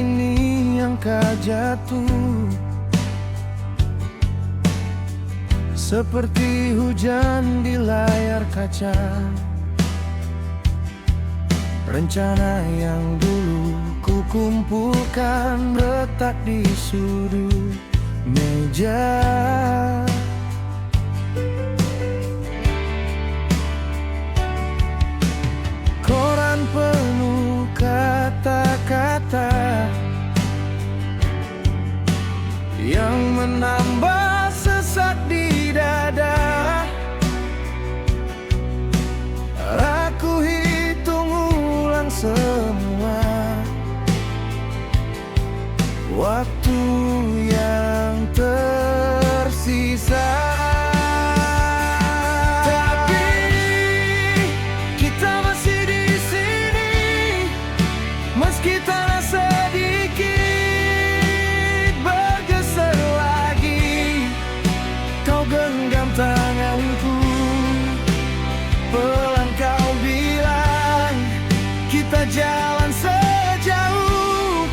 ini angka jatuh, seperti hujan di layar kaca. Rencana yang dulu ku kumpulkan retak di sudut meja. Koran penuh kata-kata yang menambah sesak di dada. Aku hitung ulang semua waktu yang tersisa. Tapi kita masih di sini, meski tanah sedikit bergeser lagi. Kau genggam tanganku, pelan kau bilang kita jalan sejauh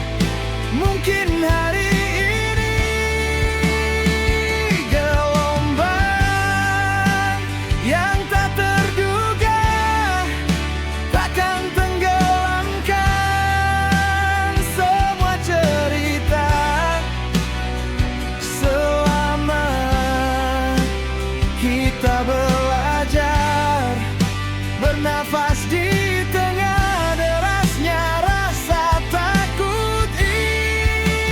mungkin hari ini. Gelombang yang tak terduga takkan tenggelamkan semua cerita selama kita belajar bernafas di tengah derasnya rasa takut ini.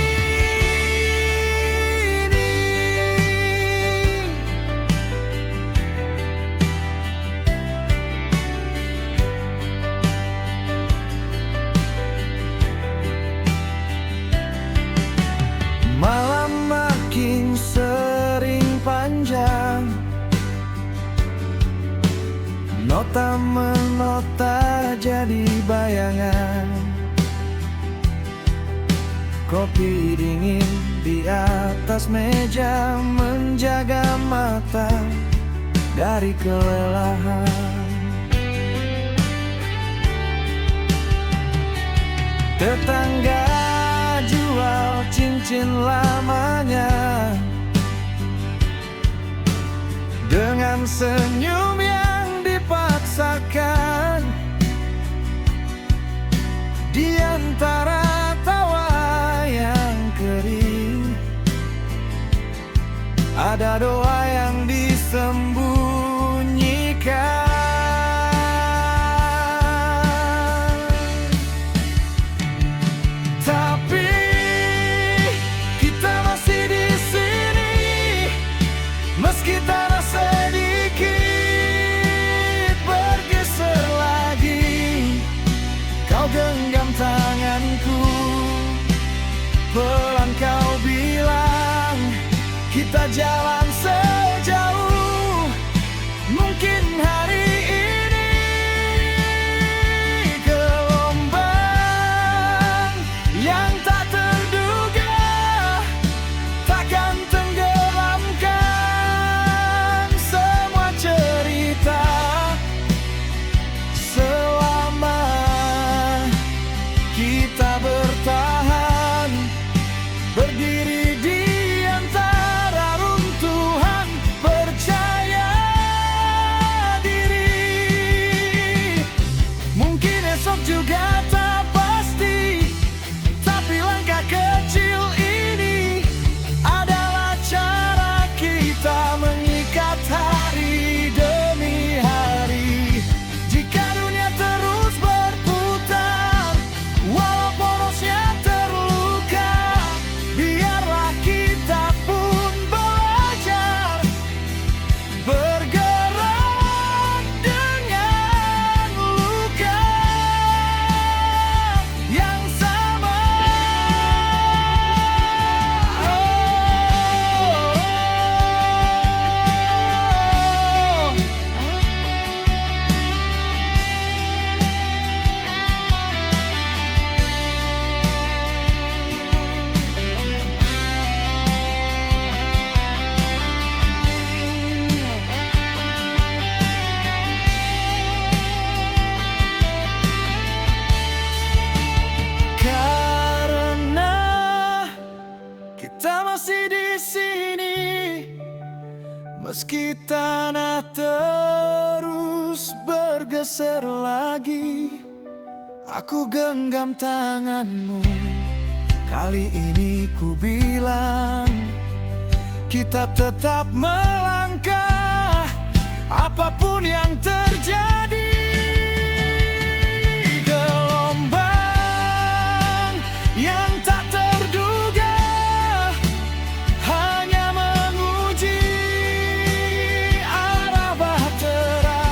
Malam makin sering panjang, nota menota jadi bayangan. Kopi dingin di atas meja menjaga mata dari kelelahan. Tetangga jual cincin lamanya dengan senyum yang dipaksakan. Di antara tawa yang kering ada doa yang disembunyikan. Tapi kita masih di sini, meski tanah sedikit bergeser lagi. Kau genggam tanganku, pelan kau bilang kita jalan sejauh mungkin hari ini. Gelombang yang tak terduga takkan tenggelamkan semua cerita selama kita bertahan berdiri di antara runtuhan. Percaya diri, mungkin esok juga tak pasti, tapi langkah Meski tanah terus bergeser lagi, aku genggam tanganmu. Kali ini ku bilang, kita tetap melangkah apapun yang terjadi. Gelombang yang tak terduga hanya menguji arah bahtera.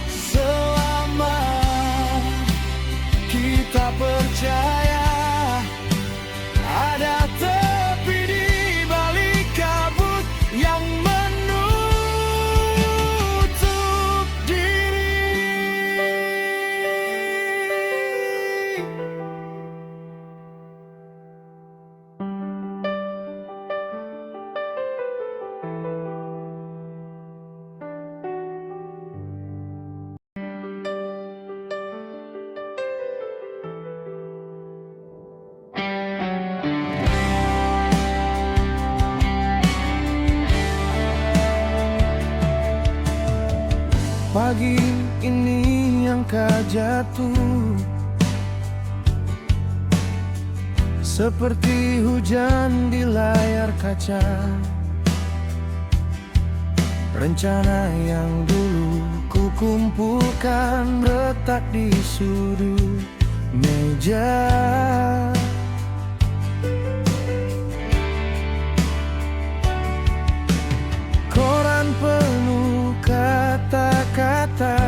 Selama kita percaya ada tepi di balik kabut yang menutup diri. Pagi ini angka jatuh seperti hujan di layar kaca. Rencana yang dulu ku kumpulkan retak di sudut meja. Koran penuh kata-kata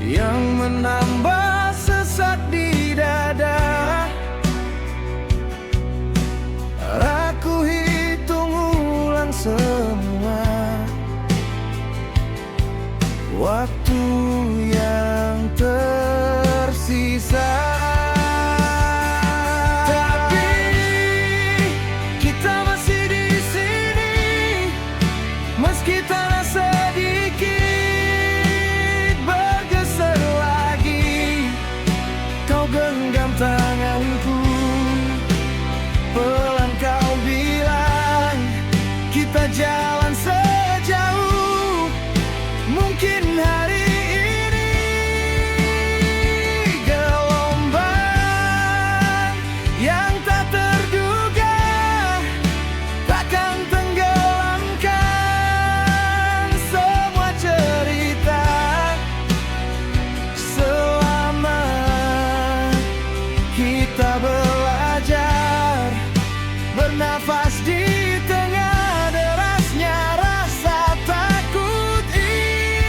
yang menambah sesak di dada. Aku hitung ulang semua waktu yang tersisa. Tapi kita masih di sini, meski tanah sedikit bergeser lagi. Kau genggam tanganku, pelan kau bilang, kita jalan sejauh mungkin hari ini. Gelombang yang tak terduga takkan tenggelamkan semua cerita. Selama kita belajar bernafas di tengah derasnya rasa takut ini.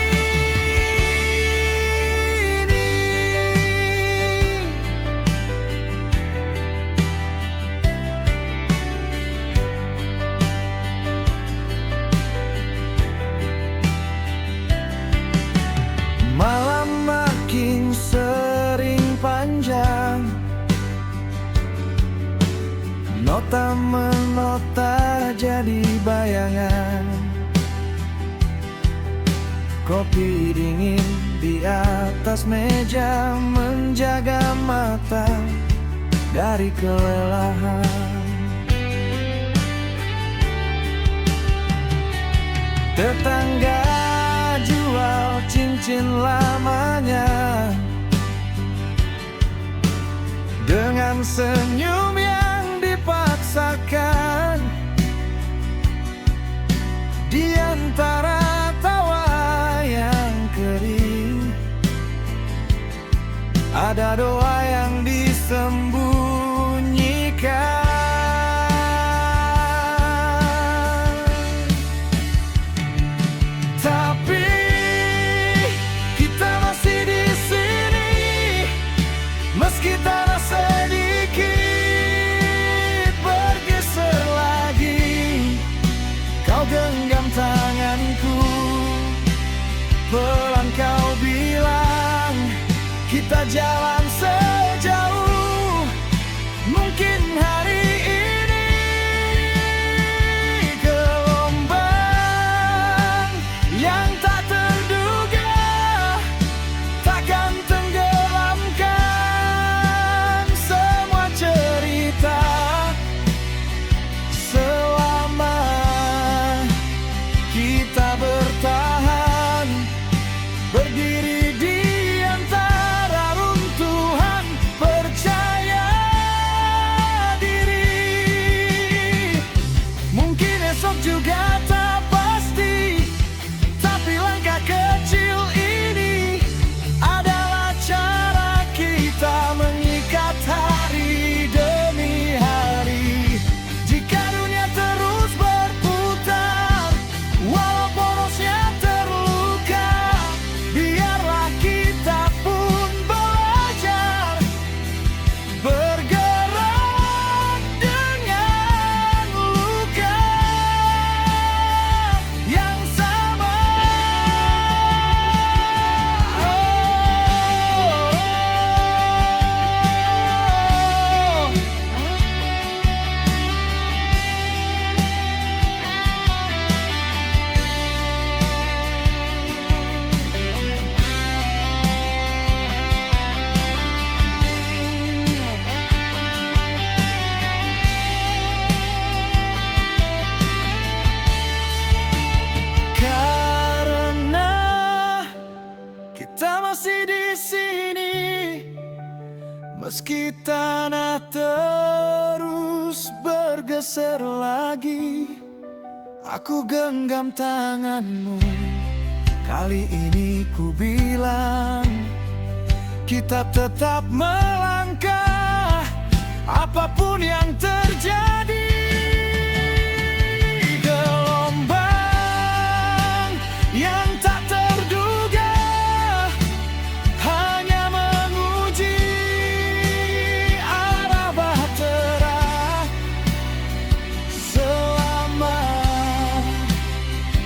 Malam makin sering panjang, nota menota jadi bayangan. Kopi dingin di atas meja menjaga mata dari kelelahan. Tetangga jual cincin lamanya dengan senyum yang dipaksakan. Di antara tawa yang kering ada doa yang disembunyikan. Tapi kita masih di sini, meski tanah sedikit bergeser lagi. Kau genggam tanganku, pelan kau bilang, kita jalan sejauh mungkin hari ini. Gelombang yang tak terduga takkan tenggelamkan semua cerita. Meski tanah terus bergeser lagi, aku genggam tanganmu. Kali ini ku bilang, kita tetap melangkah apapun yang terjadi. Gelombang yang tak terduga hanya menguji arah bahtera. Selama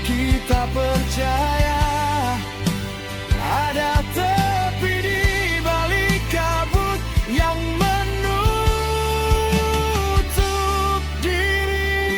kita percaya ada tepi di balik kabut yang menutup diri.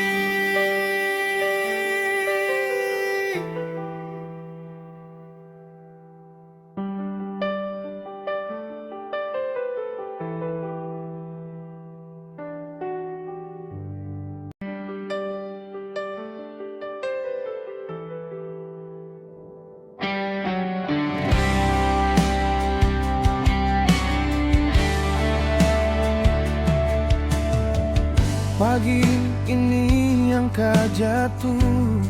Pagi ini angka jatuh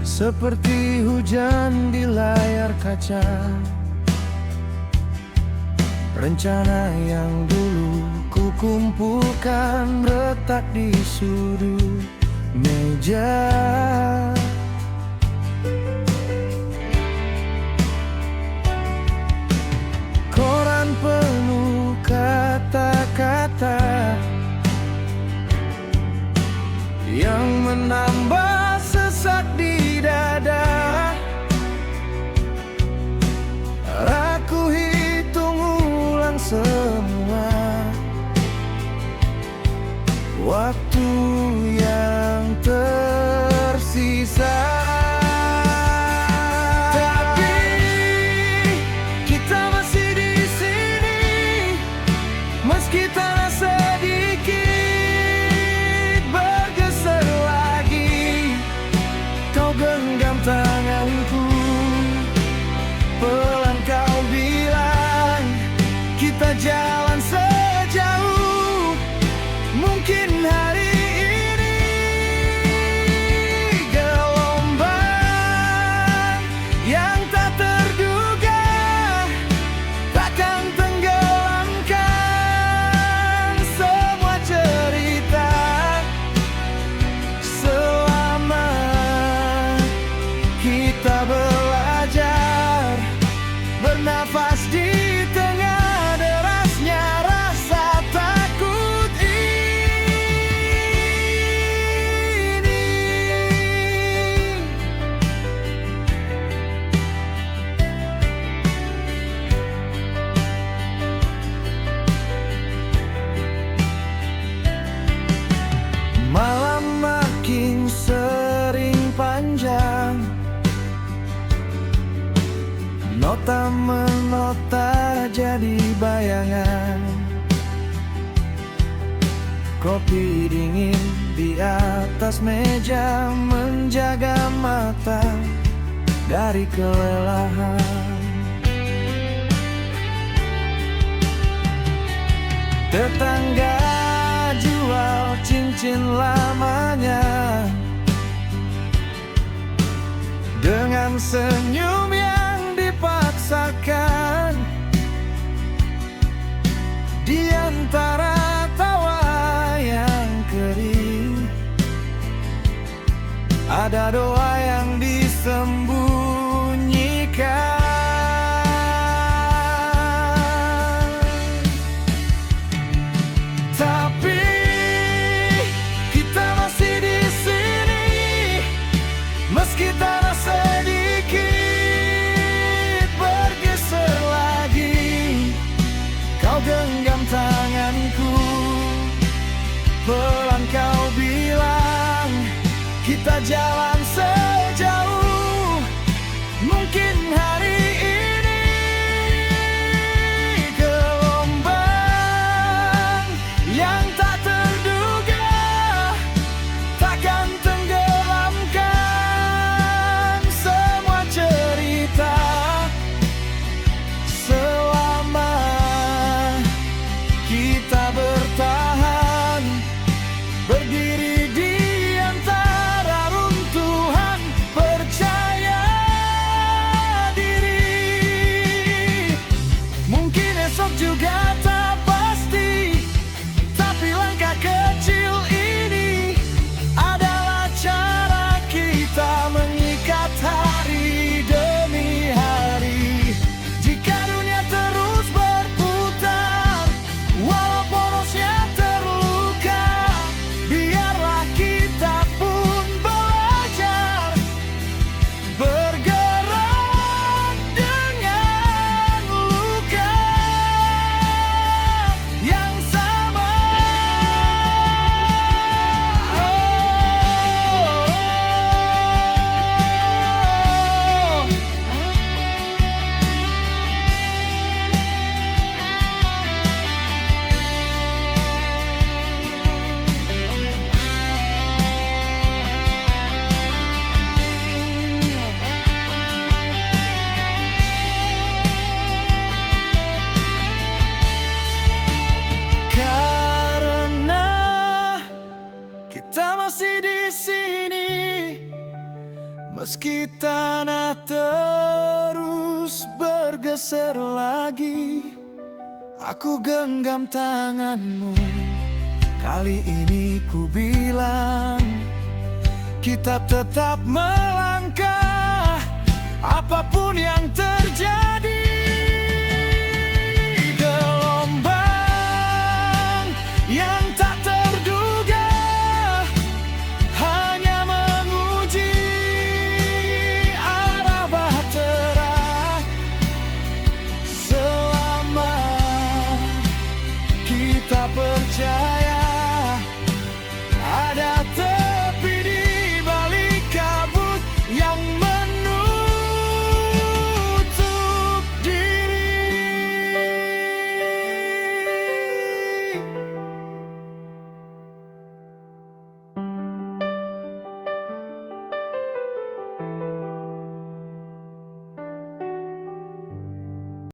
seperti hujan di layar kaca. Rencana yang dulu ku kumpulkan retak di sudut meja. Koran penuh kata-kata yang menambah sesak di dada. Aku hitung ulang semua waktu yang tersisa. Tapi kita masih di sini, meski tanah sedikit bergeser lagi. Kau genggam tanganku, pelan kau bilang, kita jalan sejauh mungkin hari ini. Gelombang yang tak terduga takkan tenggelamkan semua cerita. Selama kita belajar bernafas di tengah derasnya rasa takut ini. Malam makin sering panjang, nota menota jadi bayangan. Kopi dingin di atas meja menjaga mata dari kelelahan. Tetangga jual cincin lamanya dengan senyum yang dipaksakan. Di antara tawa yang kering ada doa yang disembunyikan. Tapi kita masih di sini, meski tanah sedikit bergeser lagi. Kau genggam tanganku, pelan kau bilang, kita jalan sejauh mungkin hari ini. Gelombang yang tak terduga takkan tenggelamkan semua cerita. Selama juga tak pasti, tapi langkah kecil ini adalah cara kita mengikat hari demi hari. Jika dunia terus berputar, walau porosnya terluka, biarlah kita pun belajar bergerak dengan luka yang sama. Karena kita masih di sini, meski tanah terus bergeser lagi, aku genggam tanganmu. Kali ini ku bilang, kita tetap melangkah, apapun yang terjadi.